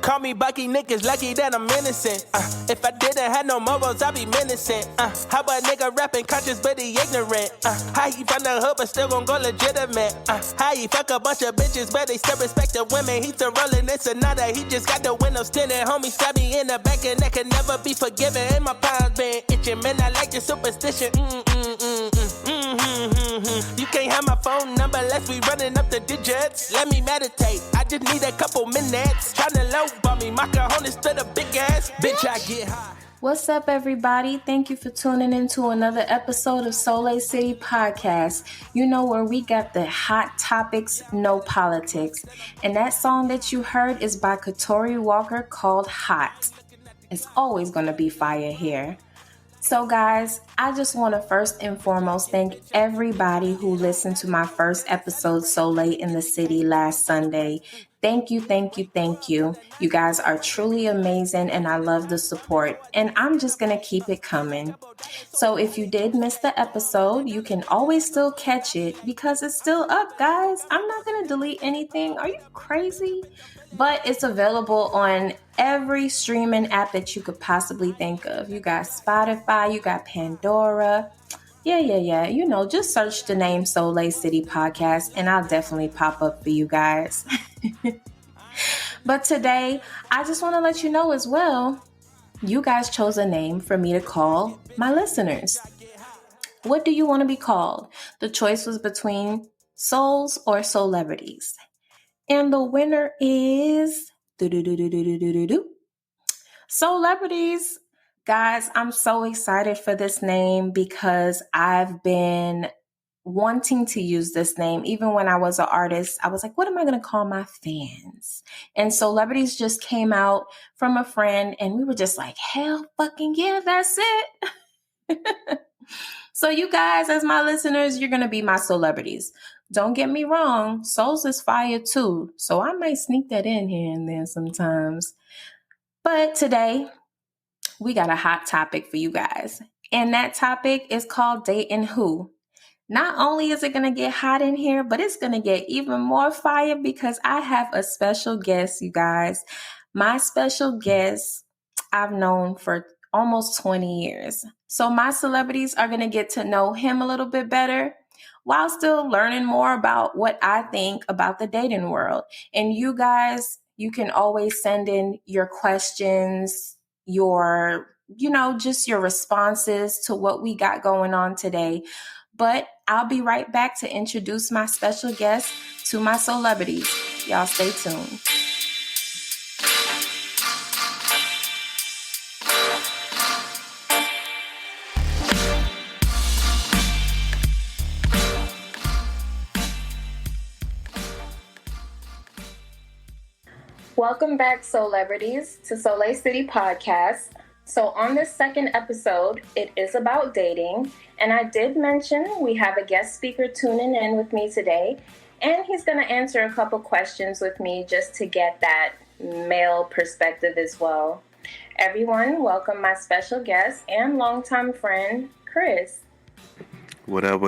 Call me Bucky, niggas lucky that I'm innocent. If I didn't have no morals, I'd be menacing. How a nigga rapping conscious but he ignorant? How he from the hood but still gon' go legitimate? How he fuck a bunch of bitches but they still respect the women? He still rolling in Sonata, he just got the windows tinted. Homie stabbed me in the back and that can never be forgiven. And my palms been itching, man, I like the superstition. You can't have my phone number unless we running up the digits. Let me meditate, I just need a couple minutes. Tryna low bump me, my cojones to the big ass. Bitch, I get high. What's up, everybody? Thank you for tuning in to another episode of Soleil City Podcast. You know, where we got the hot topics, no politics. And that song that you heard is by Katori Walker called Hot. It's always going to be fire here. So guys, I just want to first and foremost thank everybody who listened to my first episode so late in the city last Sunday. Thank you, thank you, thank you. You guys are truly amazing and I love the support. And I'm just going to keep it coming. So if you did miss the episode, you can always still catch it because it's still up, guys. I'm not going to delete anything. Are you crazy? But it's available on every streaming app that you could possibly think of. You got Spotify, you got Pandora. Yeah. You know, just search the name Soleil City Podcast and I'll definitely pop up for you guys. But today, I just want to let you know as well, you guys chose a name for me to call my listeners. What do you want to be called? The choice was between souls or celebrities. And the winner is Solebrities. Guys, I'm so excited for this name because I've been wanting to use this name. Even when I was an artist, I was like, what am I going to call my fans? And Solebrities just came out from a friend and we were just like, hell fucking yeah, that's it. So you guys, as my listeners, you're going to be my celebrities. Don't get me wrong, Souls is fire too. So I might sneak that in here and there sometimes. But today, we got a hot topic for you guys. And that topic is called dating who. Not only is it going to get hot in here, but it's going to get even more fire because I have a special guest, you guys. My special guest I've known for almost 20 years. So my celebrities are going to get to know him a little bit better while still learning more about what I think about the dating world. And you guys, you can always send in your questions, just your responses to what we got going on today. But I'll be right back to introduce my special guest to my celebrities. Y'all stay tuned. Welcome back, Solebrities, to Soleil City Podcast. So on this second episode, it is about dating. And I did mention we have a guest speaker tuning in with me today. And he's going to answer a couple questions with me just to get that male perspective as well. Everyone, welcome my special guest and longtime friend, Chris. What up?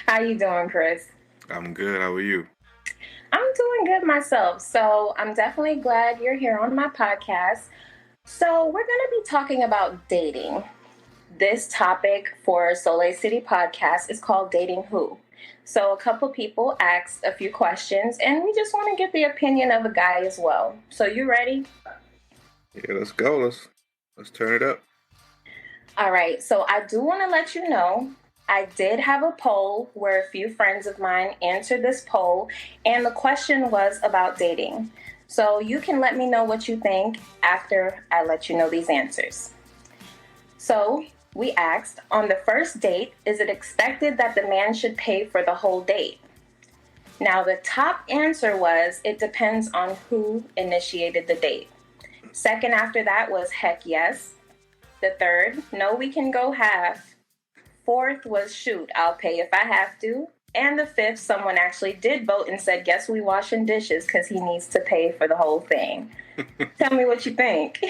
How you doing, Chris? I'm good. How are you? I'm doing good myself, so I'm definitely glad you're here on my podcast. So we're going to be talking about dating. This topic for Soleil City Podcast is called Dating Who. So a couple people asked a few questions, and we just want to get the opinion of a guy as well. So you ready? Yeah, let's go. Let's turn it up. All right, so I do want to let you know I did have a poll where a few friends of mine answered this poll, and the question was about dating. So you can let me know what you think after I let you know these answers. So we asked, on the first date, is it expected that the man should pay for the whole date? Now, the top answer was, it depends on who initiated the date. Second after that was, heck yes. The third, no, we can go half. Fourth was, shoot, I'll pay if I have to. And the fifth, someone actually did vote and said, guess we washing dishes because he needs to pay for the whole thing. Tell me what you think.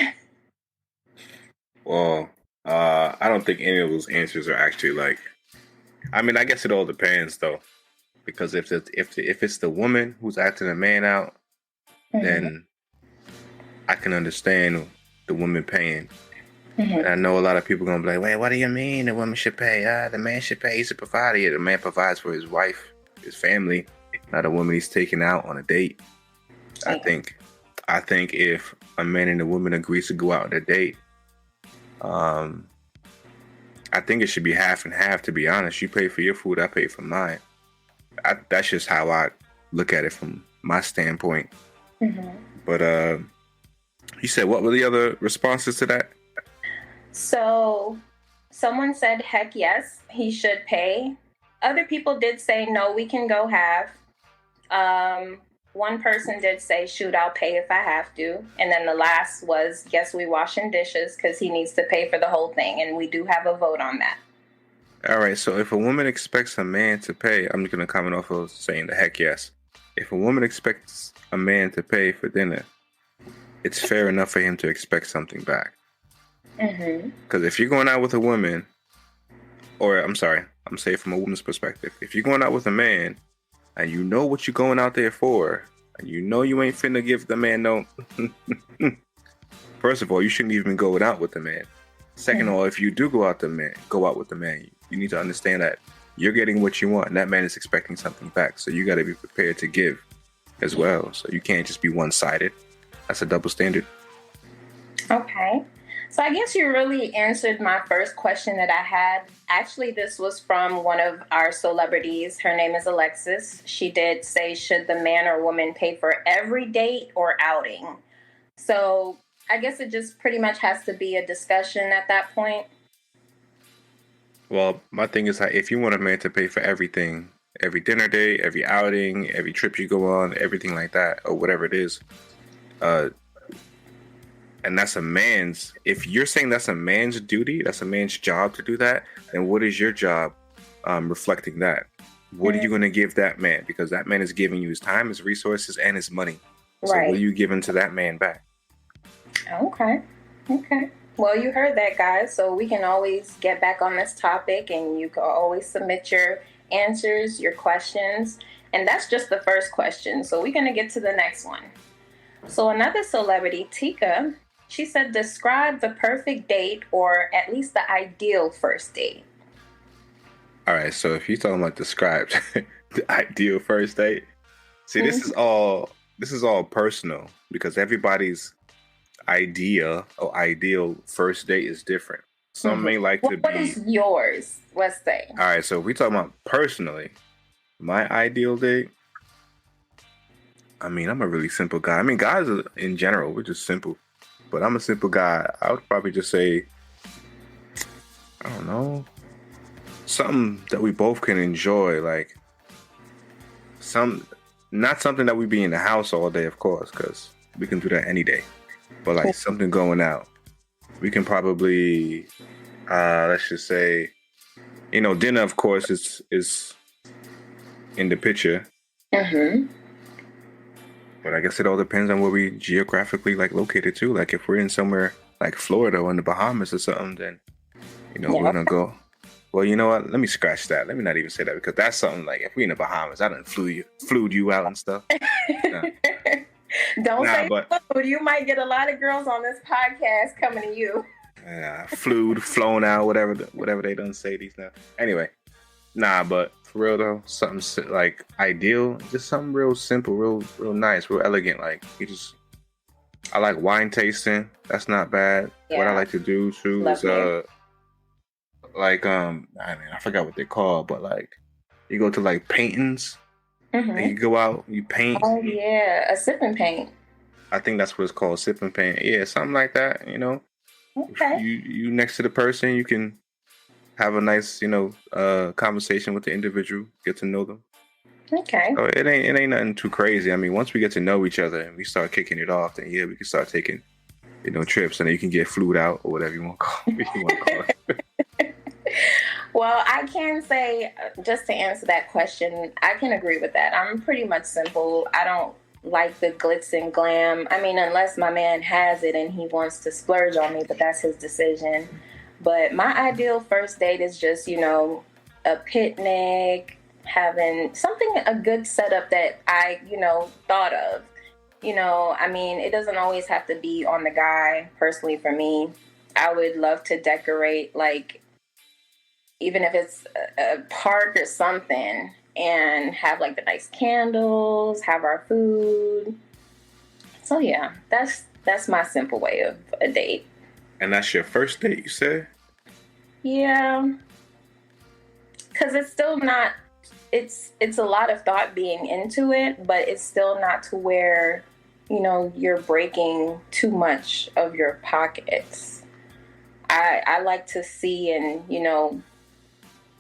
Well, I don't think any of those answers are actually I guess it all depends though. Because if it's the woman who's acting the man out, then I can understand the woman paying. And I know a lot of people gonna be like, wait, what do you mean the woman should pay? The man should pay. He's a provider. Yeah, the man provides for his wife, his family, not a woman he's taking out on a date. I think if a man and a woman agrees to go out on a date, I think it should be half and half, to be honest. You pay for your food, I pay for mine. That's just how I look at it from my standpoint. But you said, what were the other responses to that? So someone said, heck yes, he should pay. Other people did say, no, we can go half. One person did say, shoot, I'll pay if I have to. And then the last was, yes, we washing dishes because he needs to pay for the whole thing. And we do have a vote on that. All right. So if a woman expects a man to pay, I'm just going to comment off of saying the heck yes. If a woman expects a man to pay for dinner, it's fair enough for him to expect something back. Because if you're going out with a woman, or I'm saying from a woman's perspective, if you're going out with a man and you know what you're going out there for, and you know you ain't finna give the man no... First of all, you shouldn't even go out with the man. Second of all, if you do go out with the man, you need to understand that you're getting what you want, and that man is expecting something back. So you got to be prepared to give as well. So you can't just be one-sided. That's a double standard. Okay. So I guess you really answered my first question that I had. Actually, this was from one of our celebrities. Her name is Alexis. She did say, should the man or woman pay for every date or outing? So I guess it just pretty much has to be a discussion at that point. Well, my thing is that if you want a man to pay for everything, every dinner date, every outing, every trip you go on, everything like that, or whatever it is, and that's a man's, if you're saying that's a man's duty, that's a man's job to do that, then what is your job reflecting that? What are you going to give that man? Because that man is giving you his time, his resources, and his money. So what are you giving to that man back? Okay. Well, you heard that, guys. So we can always get back on this topic, and you can always submit your answers, your questions. And that's just the first question. So we're going to get to the next one. So another celebrity, Tika, she said, describe the perfect date, or at least the ideal first date. All right. So if you're talking about described the ideal first date, see, this is all personal, because everybody's idea or ideal first date is different. Some may like to be... What is yours? Let's say. All right. So if we talking about personally, my ideal date, I mean, I'm a really simple guy. I mean, guys in general, we're just simple. But I'm a simple guy. I would probably just say, I don't know, something that we both can enjoy. Like, not something that we be in the house all day, of course, because we can do that any day. But like something going out. We can probably, let's just say, dinner, of course, is in the picture. But I guess it all depends on where we geographically located too. Like if we're in somewhere like Florida or in the Bahamas or something, then we're gonna go. Well, you know what? Let me scratch that. Let me not even say that, because that's something like if we're in the Bahamas, I done flew you out and stuff. No. Don't say food. You might get a lot of girls on this podcast coming to you. Flown out, whatever they done say these now. Anyway, but for real though, something like ideal, just something real simple, real nice, real elegant. Like I like wine tasting. That's not bad. Yeah. What I like to do too is I forgot what they're called, but like you go to like paintings. And you go out, you paint. Oh yeah, a sip and paint. I think that's what it's called, sip and paint. Yeah, something like that. Okay. You next to the person, you can have a nice, conversation with the individual, get to know them. Okay. So it ain't nothing too crazy. I mean, once we get to know each other and we start kicking it off, then we can start taking, trips, and then you can get flued out or whatever you want to call it. Well, I can say, just to answer that question, I can agree with that. I'm pretty much simple. I don't like the glitz and glam. I mean, unless my man has it and he wants to splurge on me, but that's his decision. But my ideal first date is just, a picnic, having something, a good setup that I, thought of. I mean, it doesn't always have to be on the guy. Personally, for me, I would love to decorate, like, even if it's a park or something, and have like the nice candles, have our food. So yeah, that's my simple way of a date. And that's your first date, you say? Yeah, because it's still not. It's a lot of thought being into it, but it's still not to where, you're breaking too much of your pockets. I like to see and,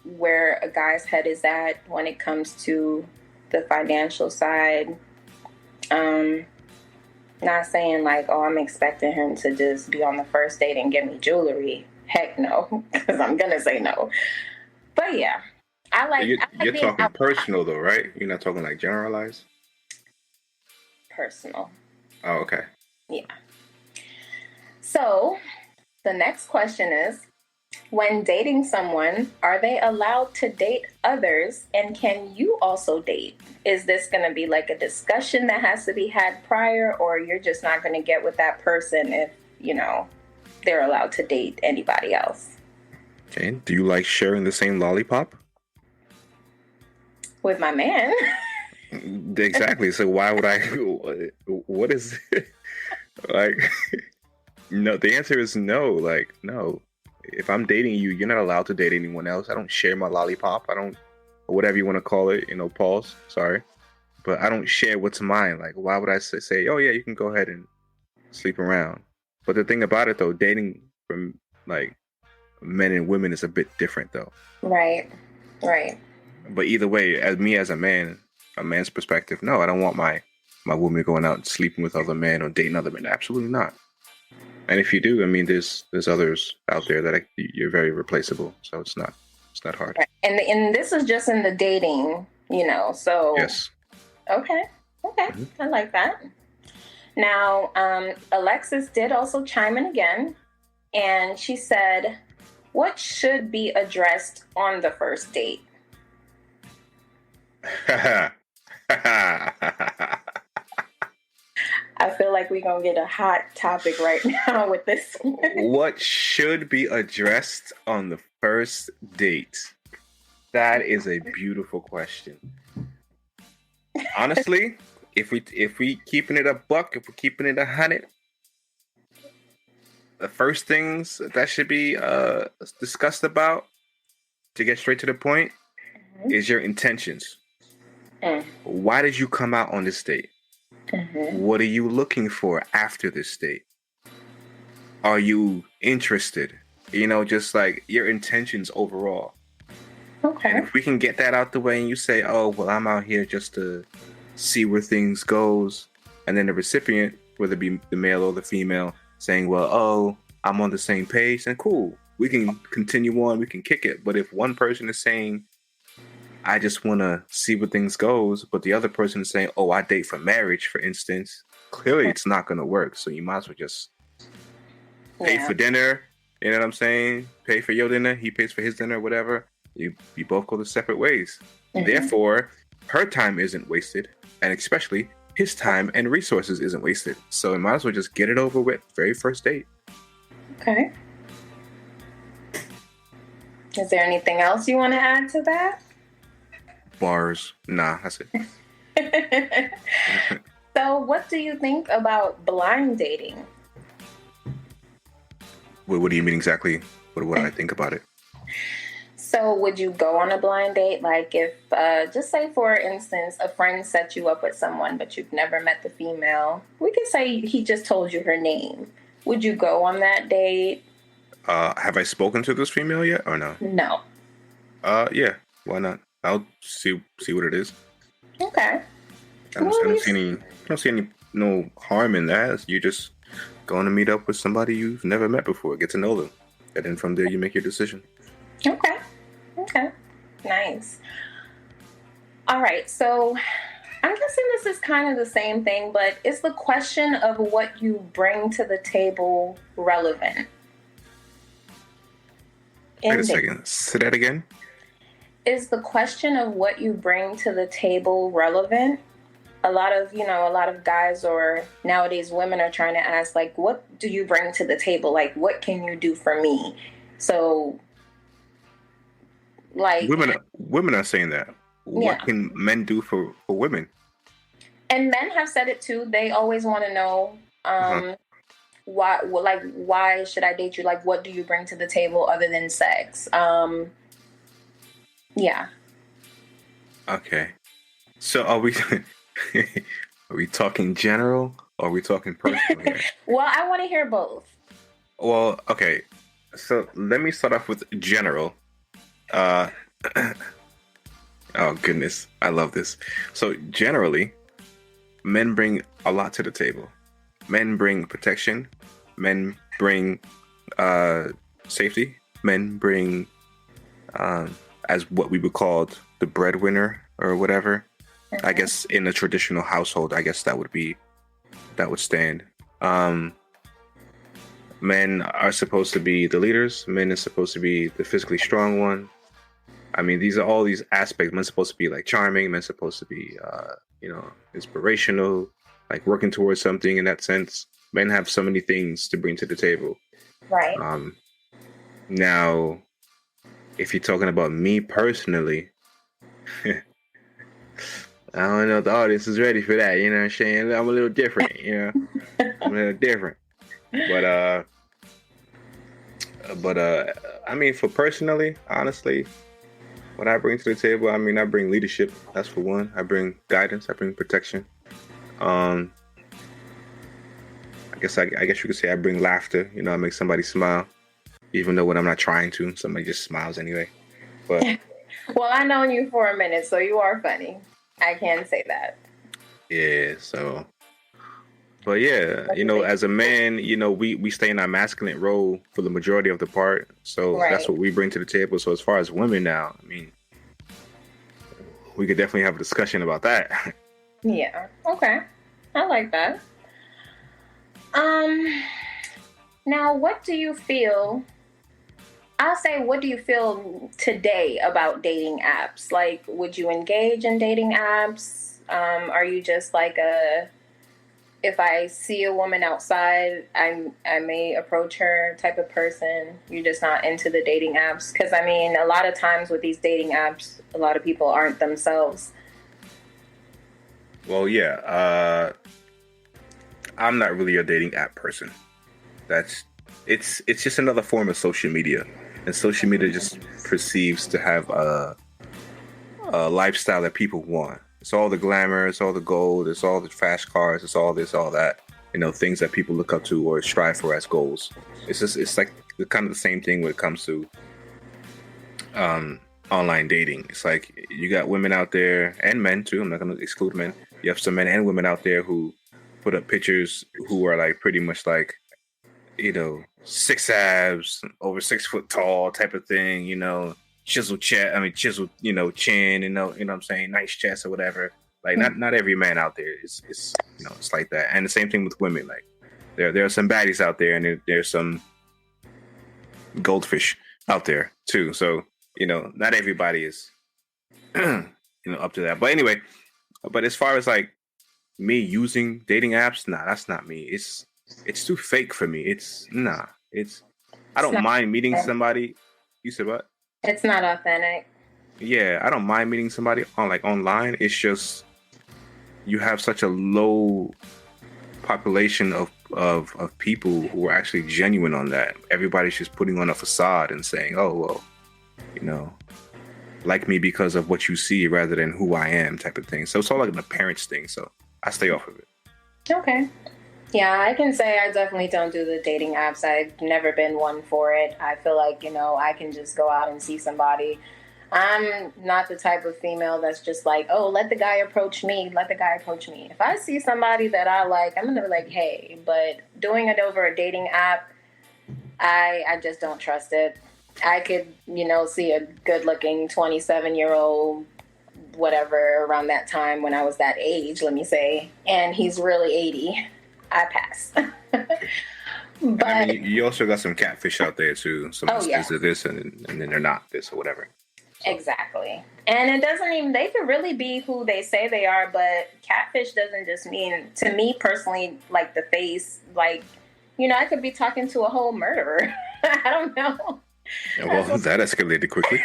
where a guy's head is at when it comes to the financial side. Not saying like, oh, I'm expecting him to just be on the first date and give me jewelry. Heck no, because I'm going to say no. But yeah, I like... You're talking personal though, right? You're not talking like generalized? Personal. Oh, okay. Yeah. So the next question is, when dating someone, are they allowed to date others? And can you also date? Is this going to be like a discussion that has to be had prior, or you're just not going to get with that person if, they're allowed to date anybody else? Okay. Do you like sharing the same lollipop? With my man. Exactly. So why would I? What is it? Like? No. The answer is no. Like, no. If I'm dating you, you're not allowed to date anyone else. I don't share my lollipop. I don't, or whatever you want to call it. Pause. Sorry, but I don't share what's mine. Like, why would I say, oh yeah, you can go ahead and sleep around? But the thing about it though, dating from like men and women is a bit different though. Right. But either way, as a man's perspective, no, I don't want my woman going out and sleeping with other men or dating other men. Absolutely not. And if you do, I mean, there's others out there that you're very replaceable. So it's not hard. Right. And this is just in the dating, so. Yes. Okay. Mm-hmm. I like that. Now, Alexis did also chime in again, and she said, what should be addressed on the first date? I feel like we're going to get a hot topic right now with this. What should be addressed on the first date? That is a beautiful question. Honestly, if we keeping it a buck, if we're keeping it 100, the first things that should be discussed about, to get straight to the point, is your intentions. Why did you come out on this date? What are you looking for after this date? Are you interested? Just like your intentions overall. Okay. And if we can get that out the way and you say, oh, well, I'm out here just to see where things goes. And then the recipient, whether it be the male or the female, saying, well, oh, I'm on the same page, then cool. We can continue on. We can kick it. But if one person is saying, I just want to see where things goes, but the other person is saying, oh, I date for marriage, for instance, clearly it's not going to work. So you might as well just pay for dinner. You know what I'm saying? Pay for your dinner. He pays for his dinner, whatever. You both go the separate ways. Therefore, her time isn't wasted. And especially his time and resources isn't wasted. So you might as well just get it over with. Very first date. Okay. Is there anything else you want to add to that? Bars. Nah, that's it. So what do you think about blind dating? What do you mean exactly? What do I think about it? So would you go on a blind date? Like if, just say for instance, a friend set you up with someone, but you've never met the female. We could say he just told you her name. Would you go on that date? Have I spoken to this female yet or no? No. Yeah. Why not? I'll see what it is. Okay. I don't see any no harm in that. You're just going to meet up with somebody you've never met before, get to know them, and then from there you make your decision. Okay. Nice. All right. So I'm guessing this is kind of the same thing, but is the question of what you bring to the table relevant? Wait a second. Say that again. Is the question of what you bring to the table relevant? a lot of guys or nowadays women are trying to ask, like, what do you bring to the table? Like, what can you do for me? So, like, women are saying that. What can men do for women? And men have said it too. They always want to know, why should I date you? Like, what do you bring to the table other than sex? Yeah. Okay. So are we talking general or are we talking personal here? Well, I want to hear both. Well, okay. So let me start off with general. Oh goodness, I love this. So generally, men bring a lot to the table. Men bring protection. Men bring safety. Men bring as what we would call the breadwinner or whatever. Mm-hmm. I guess in a traditional household, I guess that would stand. Men are supposed to be the leaders. Men are supposed to be the physically strong one. I mean, these are all these aspects. Men's supposed to be like charming. Men's supposed to be, inspirational, like working towards something in that sense. Men have so many things to bring to the table. Right. Now, if you're talking about me personally, I don't know if the audience is ready for that. You know what I'm saying? I'm a little different, I'm a little different. But I mean, for personally, honestly, what I bring to the table, I mean, I bring leadership. That's for one. I bring guidance. I bring protection. I guess you could say I bring laughter. I make somebody smile, even though when I'm not trying to, somebody just smiles anyway. But well, I've known you for a minute, so you are funny. I can say that. Yeah. So, but yeah, as a man, we stay in our masculine role for the majority of the part. So That's what we bring to the table. So as far as women now, I mean, we could definitely have a discussion about that. Yeah. Okay. I like that. Now, what do you feel today about dating apps? Like, would you engage in dating apps? Are you just like if I see a woman outside, I may approach her type of person? You're just not into the dating apps? Because, I mean, a lot of times with these dating apps, a lot of people aren't themselves. Well, yeah. I'm not really a dating app person. It's just another form of social media. And social media just perceives to have a lifestyle that people want. It's all the glamour, it's all the gold, it's all the fast cars, it's all this, all that. Things that people look up to or strive for as goals. It's like kind of the same thing when it comes to online dating. It's like you got women out there and men too. I'm not going to exclude men. You have some men and women out there who put up pictures who are like pretty much like, 6 abs, over 6 foot tall type of thing, chiseled chest. I mean, chiseled, chin, you know what I'm saying? Nice chest or whatever. Like not every man out there is it's like that. And the same thing with women. Like there are some baddies out there and there's some goldfish out there too. So, not everybody is, up to that. But anyway, as far as like me using dating apps, nah, that's not me. It's too fake for me. I don't mind meeting somebody. You said what? It's not authentic. Yeah, I don't mind meeting somebody online. It's just you have such a low population of people who are actually genuine on that. Everybody's just putting on a facade and saying, oh, well, like me because of what you see rather than who I am type of thing. So it's all like an appearance thing. So I stay off of it. Okay. Yeah, I can say I definitely don't do the dating apps. I've never been one for it. I feel like, I can just go out and see somebody. I'm not the type of female that's just like, oh, let the guy approach me. If I see somebody that I like, I'm going to be like, hey. But doing it over a dating app, I just don't trust it. I could, see a good-looking 27-year-old, whatever, around that time when I was that age, let me say, and he's really 80. I pass. But I mean, you also got some catfish out there too. Some is this and then they're not this or whatever. Exactly. And it doesn't even, they could really be who they say they are, but catfish doesn't just mean, to me personally, like the face, like, you know, I could be talking to a whole murderer. I don't know. Well, that escalated quickly.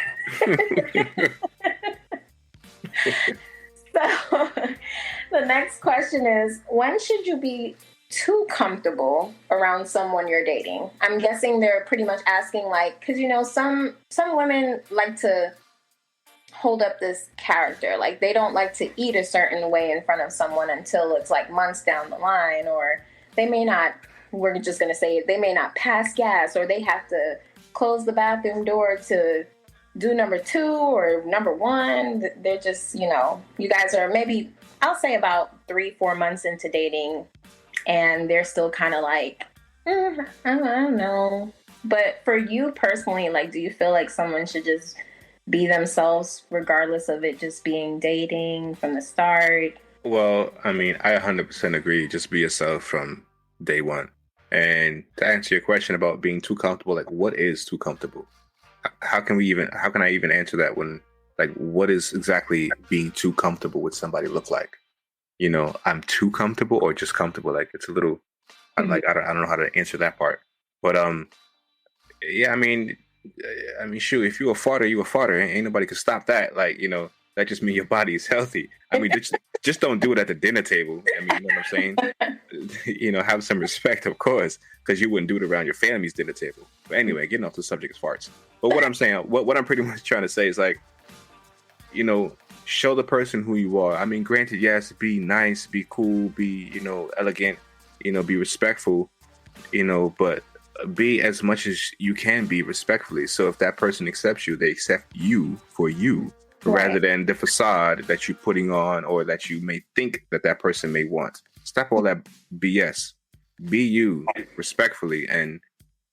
So the next question is, when should you be too comfortable around someone you're dating? I'm guessing they're pretty much asking, like, because, you know, some women like to hold up this character. Like, they don't like to eat a certain way in front of someone until it's like months down the line, or they may not, we're just going to say it, they may not pass gas, or they have to close the bathroom door to do number 2 or number 1. They're just, you know, you guys are maybe, I'll say about 3-4 months into dating, and they're still kind of like, I don't know. But for you personally, like, do you feel like someone should just be themselves regardless of it just being dating from the start? Well, I mean, I 100% agree. Just be yourself from day one. And to answer your question about being too comfortable, like, what is too comfortable? How can I even answer that when, like, what is exactly being too comfortable with somebody look like? You know, I'm too comfortable or just comfortable? Like, it's a little, like, I don't know how to answer that part. But, yeah, I mean, shoot, if you a farter, you a farter. Ain't nobody can stop that. Like, you know, that just means your body is healthy. I mean, just don't do it at the dinner table. I mean, you know what I'm saying? You know, have some respect, of course, because you wouldn't do it around your family's dinner table. But anyway, getting off the subject of farts. But what I'm saying, what I'm pretty much trying to say is, like, you know, show the person who you are. I mean, granted, yes, be nice, be cool, be, you know, elegant, you know, be respectful, you know, but be as much as you can be respectfully. So if that person accepts you, they accept you for you, right, rather than the facade that you're putting on or that you may think that person may want. Stop all that BS. Be you respectfully, and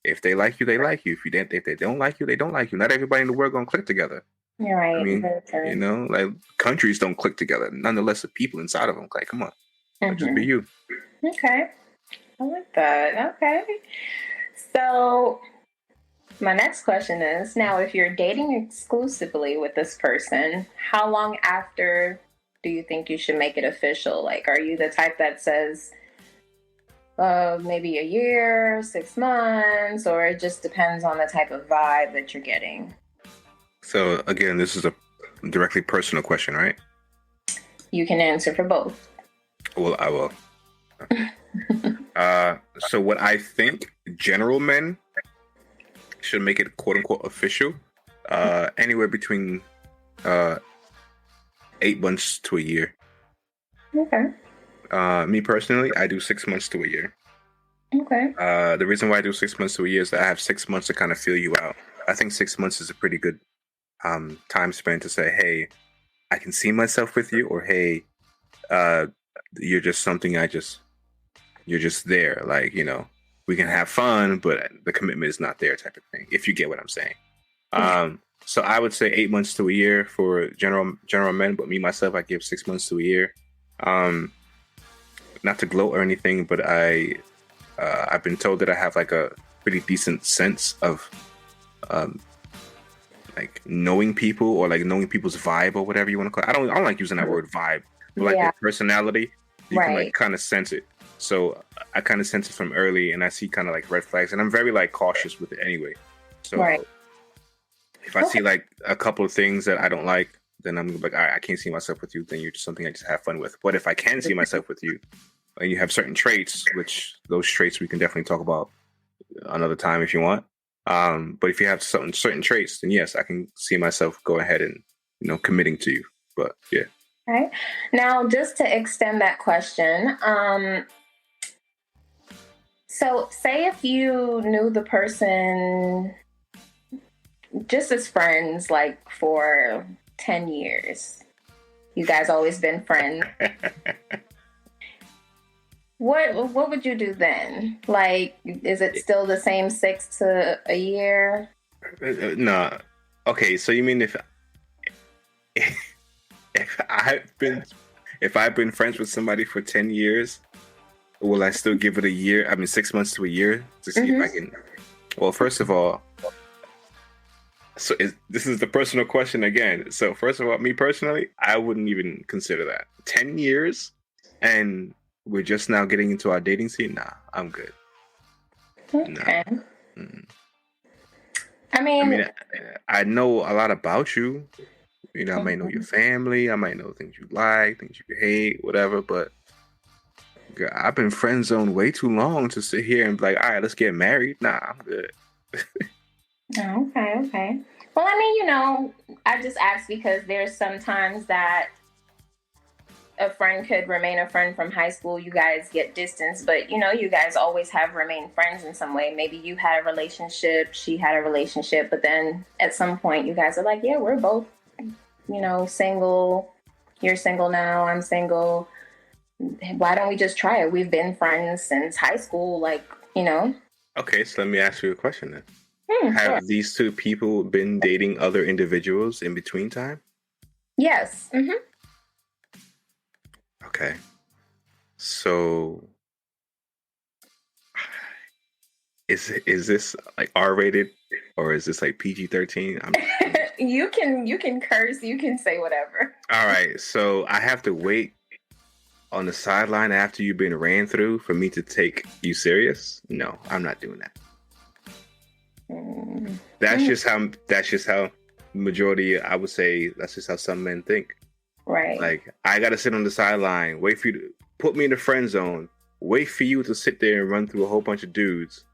if they like you, they like you. If they don't like you, they don't like you. Not everybody in the world gonna click together. You're right. I mean, you know, like, countries don't click together. Nonetheless, the people inside of them, like, come on, just be you. Okay, I like that. Okay, so my next question is, now, if you're dating exclusively with this person, how long after do you think you should make it official? Like, are you the type that says maybe a year, 6 months, or it just depends on the type of vibe that you're getting? So again, this is a directly personal question, right? You can answer for both. Well, I will. So what I think general men should make it quote unquote official, anywhere between 8 months to a year. Okay. Me personally, I do 6 months to a year. Okay. The reason why I do 6 months to a year is that I have 6 months to kind of feel you out. I think 6 months is a pretty good time spent to say, hey, I can see myself with you, or hey, you're just something you're just there. Like, you know, we can have fun, but the commitment is not there, type of thing, if you get what I'm saying. So I would say 8 months to a year for general men, but me, myself, I give 6 months to a year. Not to gloat or anything, but I've been told that I have like a pretty decent sense of like knowing people, or like knowing people's vibe, or whatever you want to call it. I don't like using that word vibe, but like their personality, you can like kind of sense it. So I kind of sense it from early, and I see kind of like red flags, and I'm very like cautious with it anyway. So if I see like a couple of things that I don't like, then I'm like, all right, I can't see myself with you. Then you're just something I just have fun with. But if I can see myself with you, and you have certain traits, which those traits we can definitely talk about another time if you want. But if you have certain traits, then yes, I can see myself go ahead and, you know, committing to you. But yeah. Right. Now, just to extend that question, so say if you knew the person just as friends, like for 10 years, you guys always been friends. What would you do then? Like, is it still the same 6 to a year? No. Okay, so you mean if I've been friends with somebody for 10 years, will I still give it a year? I mean, 6 months to a year to see if I can. Well, first of all, So this is the personal question again. So first of all, me personally, I wouldn't even consider that. 10 years and we're just now getting into our dating scene? Nah, I'm good. Okay. Nah. I mean, I know a lot about you. You know, I might know your family. I might know things you like, things you hate, whatever. But girl, I've been friend zoned way too long to sit here and be like, all right, let's get married. Nah, I'm good. Okay. Well, I mean, you know, I just asked because there's sometimes that a friend could remain a friend from high school. You guys get distance, but you know, you guys always have remained friends in some way. Maybe you had a relationship, she had a relationship, but then at some point you guys are like, yeah, we're both, you know, single. You're single now, I'm single. Why don't we just try it? We've been friends since high school, like, you know. Okay, so let me ask you a question then. Have Sure. these two people been dating other individuals in between time? Yes. Okay. So is this like R-rated or is this like PG-13? You can curse, you can say whatever. All right. So I have to wait on the sideline after you've been ran through for me to take you serious? No, I'm not doing that. That's just how majority, I would say, that's just how some men think. Right. Like, I gotta sit on the sideline, wait for you to put me in the friend zone, wait for you to sit there and run through a whole bunch of dudes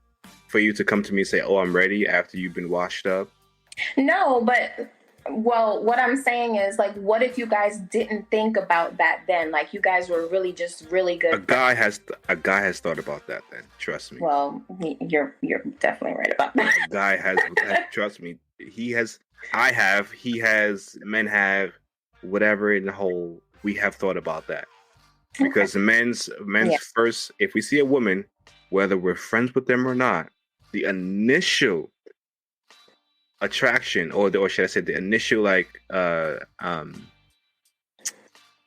for you to come to me and say, oh, I'm ready after you've been washed up. No, but well, what I'm saying is, like, what if you guys didn't think about that then? Like, you guys were really just really good. A guy has thought about that then. Trust me. Well, you're definitely right about that. A guy has trust me. He has. I have. He has. Men have. Whatever in the whole. We have thought about that because men's first. If we see a woman, whether we're friends with them or not, the initial attraction, or should I say the initial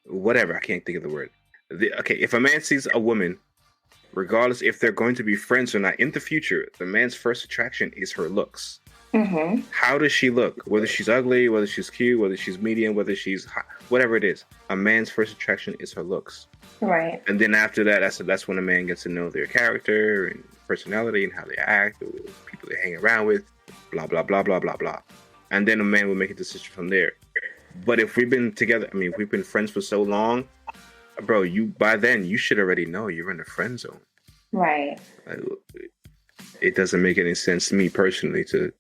whatever, I can't think of the word. Okay, if a man sees a woman, regardless if they're going to be friends or not in the future, the man's first attraction is her looks. How does she look? Whether she's ugly, whether she's cute, whether she's medium, whether she's hot, whatever it is, a man's first attraction is her looks. Right. And then after that, that's when a man gets to know their character and personality and how they act, or people they hang around with, blah, blah, blah, blah, blah, blah. And then a man will make a decision from there. But if we've been together, I mean, if we've been friends for so long, bro, by then you should already know you're in the friend zone. Right. It doesn't make any sense to me personally to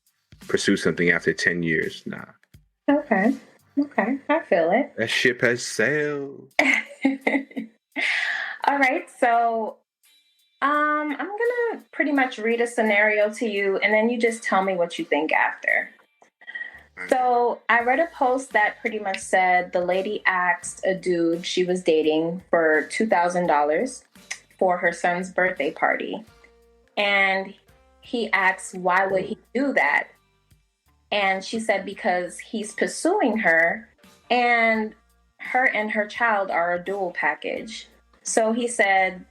pursue something after 10 years. Nah. Okay. I feel it. That ship has sailed. All right. So I'm going to pretty much read a scenario to you, and then you just tell me what you think after. So I read a post that pretty much said the lady asked a dude she was dating for $2,000 for her son's birthday party. And he asked, why would he do that? And she said, because he's pursuing her, and her child are a dual package. So he said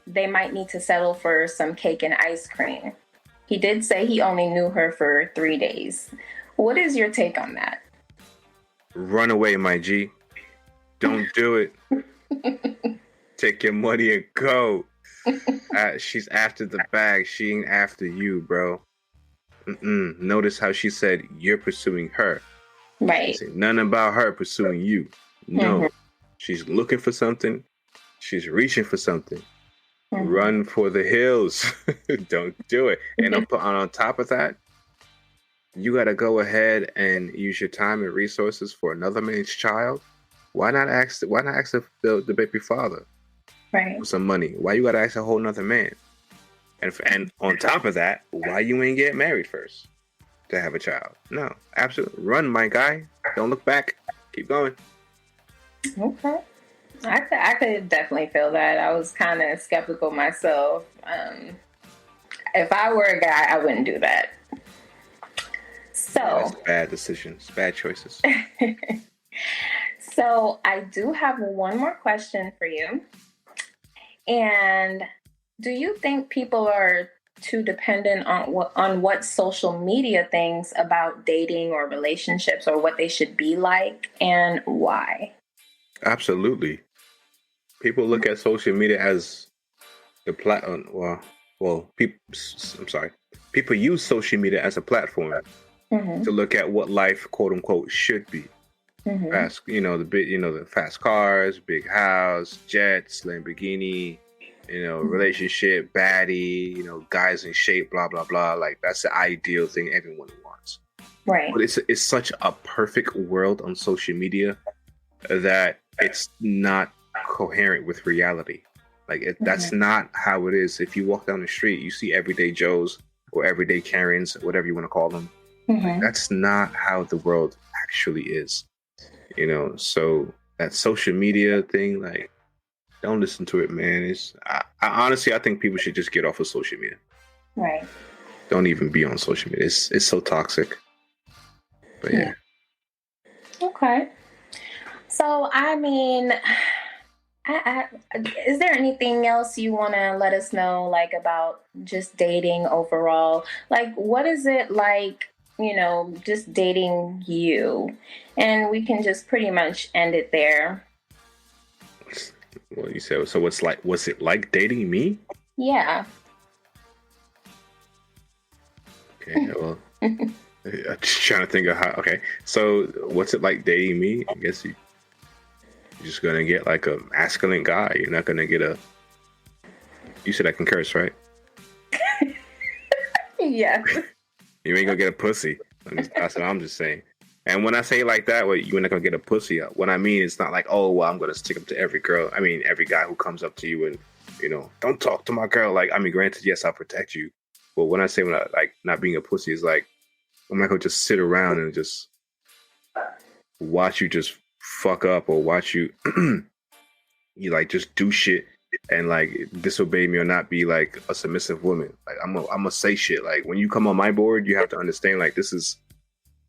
they might need to settle for some cake and ice cream. He did say he only knew her for 3 days. What is your take on that? Run away, my G. Don't do it. Take your money and go. She's after the bag. She ain't after you, bro. Notice how she said you're pursuing her. Right. She said nothing about her pursuing you. No. She's looking for something. She's reaching for something. Run for the hills. Don't do it. And on top of that, you got to go ahead and use your time and resources for another man's child. Why not ask the baby father for some money? Why you got to ask a whole nother man? And on top of that, why you ain't get married first to have a child? No, absolutely. Run, my guy. Don't look back. Keep going. Okay. I could definitely feel that. I was kind of skeptical myself. If I were a guy, I wouldn't do that. So that's bad decisions, bad choices. So I do have one more question for you. And do you think people are too dependent on what social media thinks about dating or relationships or what they should be like and why? Absolutely. People look at social media as the platform. I'm sorry. People use social media as a platform to look at what life, quote unquote, should be. Fast, the fast cars, big house, jets, Lamborghini, relationship, baddie, guys in shape, blah blah blah. Like that's the ideal thing everyone wants. Right. But it's such a perfect world on social media that it's not coherent with reality. Like that's not how it is. If you walk down the street, you see everyday Joes or everyday Karens, whatever you want to call them. Like, that's not how the world actually is. So that social media thing, like, don't listen to it, man. I honestly, I think people should just get off of social media. Right. Don't even be on social media. It's so toxic. But yeah. Okay. So, I mean, is there anything else you want to let us know, like, about just dating overall? Like, what is it like, just dating you? And we can just pretty much end it there. Well, you said, so what's it like dating me? Yeah. Okay, well, I'm just trying to think of how, okay. So what's it like dating me? I guess you're just going to get like a masculine guy. You're not going to get you said I can curse, right? Yeah. You ain't going to get a pussy. That's what I'm just saying. And when I say like that, well, you're not going to get a pussy. What I mean, it's not like, oh, well, I'm going to stick up to every girl. I mean, every guy who comes up to you and, don't talk to my girl. Like, I mean, granted, yes, I'll protect you. But when I say like not being a pussy is like, I'm not going to just sit around and just watch you just fuck up or watch you, you like just do shit and like disobey me or not be like a submissive woman. Like I'm gonna say shit. Like when you come on my board, you have to understand like this is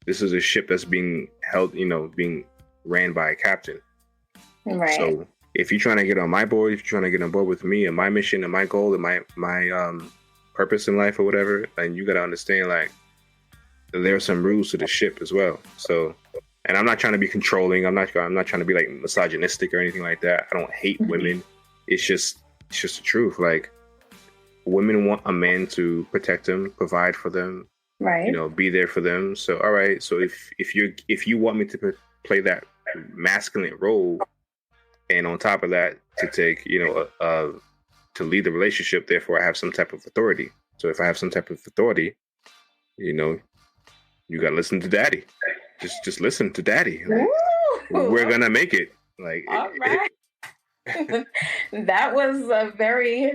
a ship that's being held, being ran by a captain. Right. So if you're trying to get on my board, if you're trying to get on board with me and my mission and my goal and my purpose in life or whatever, then you got to understand like there are some rules to the ship as well. So, and I'm not trying to be controlling. I'm not trying to be like misogynistic or anything like that. I don't hate women. It's just the truth. Like women want a man to protect them, provide for them, right? Be there for them. So, all right. So if you want me to play that masculine role, and on top of that, to take to lead the relationship, therefore I have some type of authority. So if I have some type of authority, you gotta listen to daddy. Just listen to daddy. Like, we're gonna make it. Like, all right. That was a very,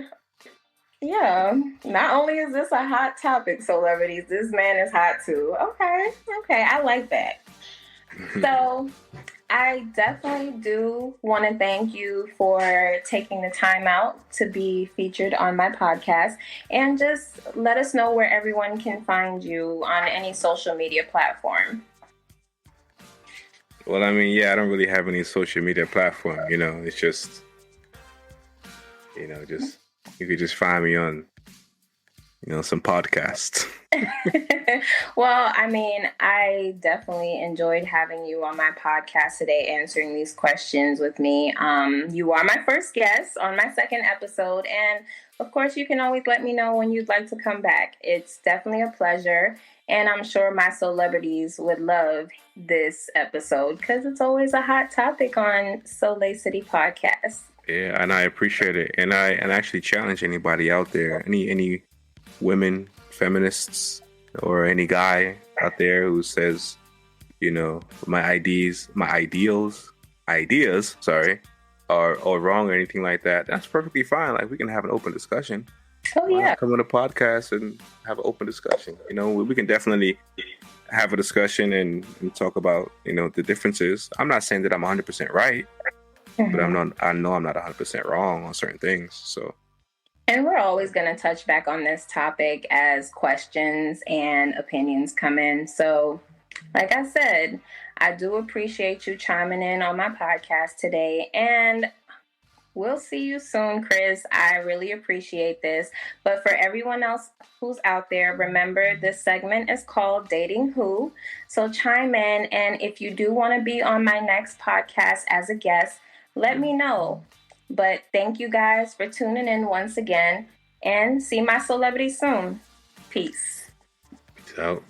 not only is this a hot topic, celebrities, this man is hot too. Okay, I like that. So I definitely do want to thank you for taking the time out to be featured on my podcast, and just let us know where everyone can find you on any social media platform. Well, I mean, I don't really have any social media platform, it's just, you could just find me on, some podcasts. Well, I mean, I definitely enjoyed having you on my podcast today, answering these questions with me. You are my first guest on my second episode, and of course, you can always let me know when you'd like to come back. It's definitely a pleasure, and I'm sure my celebrities would love this episode because it's always a hot topic on Soleil City Podcast. Yeah, and I appreciate it, and I actually challenge anybody out there, any women, feminists, or any guy out there who says, my ideas, are wrong or anything like that. That's perfectly fine. Like we can have an open discussion. Oh yeah. Come on a podcast and have an open discussion. We can definitely have a discussion and talk about, the differences. I'm not saying that I'm 100% right, but I know I'm not 100% wrong on certain things. So. And we're always going to touch back on this topic as questions and opinions come in. So, like I said, I do appreciate you chiming in on my podcast today. And We'll see you soon, Chris. I really appreciate this. But for everyone else who's out there, remember this segment is called Dating Who. So chime in, and if you do want to be on my next podcast as a guest, let me know. But thank you guys for tuning in once again, and see my celebrity soon. Peace. Peace out.